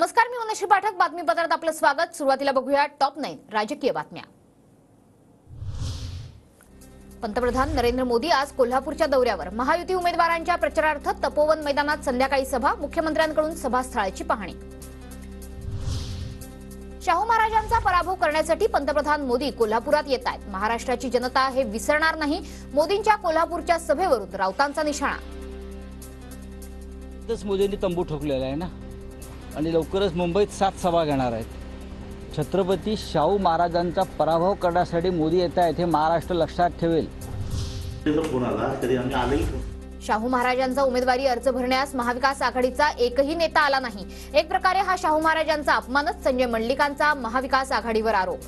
नमस्कार, मी मनश्री पाठक. बातमीपत्रात आपलं स्वागत. सुरुवातीला बघूया टॉप 9 राजकीय बातम्या. पंतप्रधान नरेंद्र मोदी आज कोल्हापूरच्या दौऱ्यावर. महायुती उमेदवारांच्या प्रचारार्थ तपोवन मैदानात संध्याकाळी सभा. मुख्यमंत्र्यांकडून सभास्थळाची पाहणी. शाहू महाराजांचा पराभव करण्यासाठी पंतप्रधान मोदी कोल्हापुरात येत आहेत. महाराष्ट्राची जनता हे विसरणार नाही. मोदींच्या कोल्हापूरच्या सभेवरून राऊतांचा निशाणा. मोदींनी तंबू ठोकलेला आहे ना, आणि लवकरच मुंबईत 7 सभा घेणार आहेत. छत्रपती शाहू महाराजांचा पराभव करण्यासाठी मोदी येत आहेत हे महाराष्ट्र लक्षात ठेवेल. शाहू महाराजांचा उमेदवारी अर्ज भरण्यास महाविकास आघाडीचा एकही नेता आला नाही. एक प्रकारे हा शाहू महाराजांचा अपमानच. संजय मंडलिकांचा महाविकास आघाडीवर आरोप.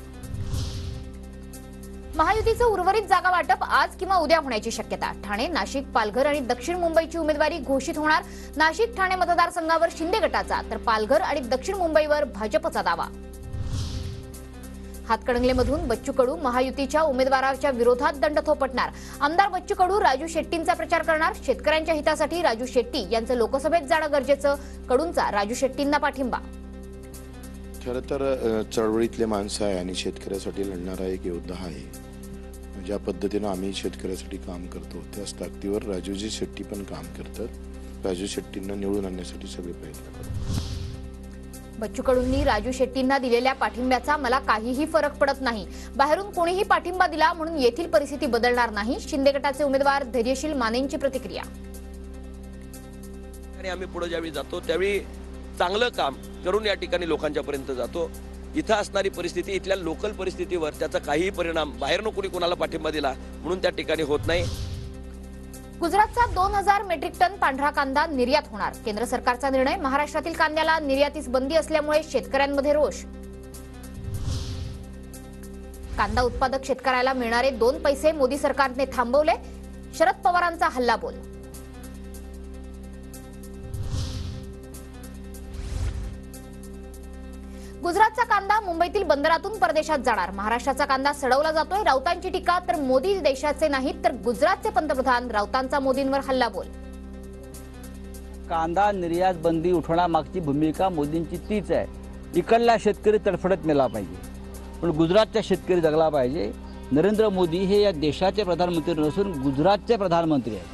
महायुतीचं उर्वरित जागा वाटप आज किंवा उद्या होण्याची शक्यता. ठाणे, नाशिक, पालघर आणि दक्षिण मुंबईची उमेदवारी घोषित होणार. नाशिक ठाणे मतदारसंघावर शिंदे गटाचा तर पालघर आणि दक्षिण मुंबईवर भाजपचा दावा. हातकणंगलेमधून बच्चू कडू महायुतीच्या उमेदवाराच्या विरोधात दंड थोपटणार. आमदार बच्चू कडू राजू शेट्टींचा प्रचार करणार. शेतकऱ्यांच्या हितासाठी राजू शेट्टी यांचं लोकसभेत जाणं गरजेचं. कडूंचा राजू शेट्टींना पाठिंबा. खरं तर चळवळीतले माणसं आहे आणि शेतकऱ्यासाठी लढणारा एक योद्धा आहे. ज्या पद्धतीनं आम्ही शेतकऱ्यासाठी काम करतो त्याच ताकदीवर राजूजी शेट्टी पण काम करतात. राजू शेट्टींना निवडून आणण्यासाठी सगळे प्रयत्न करतात. बच्चू कडूंनी राजू शेट्टींना दिलेल्या पाठिंब्याचा मला काहीही फरक पडत नाही. बाहेरून कोणीही पाठिंबा दिला म्हणून येथील परिस्थिती बदलणार नाही. शिंदे गटाचे उमेदवार धैर्यशील मानेंची प्रतिक्रिया. आणि आम्ही पुढे ज्यावेळी जातो त्यावेळी चांगलं काम करून या ठिकाणी लोकांच्या पर्यंत जातो. इथं असणारी परिस्थिती, इथल्या लोकल परिस्थितीवर त्याचा काहीही परिणाम बाहेरनं कोणी कोणाला पाठिंबा दिला म्हणून त्या ठिकाणी होत नाही. गुजरातचा 2000 मेट्रिक टन पांढरा कांदा निर्यात होणार. केंद्र सरकारचा निर्णय. महाराष्ट्रातील कांद्याला निर्यातीस बंदी असल्यामुळे शेतकऱ्यांमध्ये रोष. कांदा उत्पादक शेतकऱ्याला मिळणारे 2 पैसे मोदी सरकारने थांबवले. शरद पवारांचा हल्लाबोल. गुजरातचा कांदा मुंबईतील बंदरातून परदेशात जाणार. महाराष्ट्राचा कांदा सडवला जातोय. राऊतांची टीका. तर मोदी देशाचे नाहीत तर गुजरातचे पंतप्रधान. राऊतांचा मोदींवर हल्लाबोल. कांदा निर्यात बंदी उठवण्यामागची भूमिका मोदींची तीच आहे. इकडला शेतकरी तडफडत मेला पाहिजे, पण गुजरातचा शेतकरी जगला पाहिजे. नरेंद्र मोदी हे या देशाचे प्रधानमंत्री नसून गुजरातचे प्रधानमंत्री आहेत.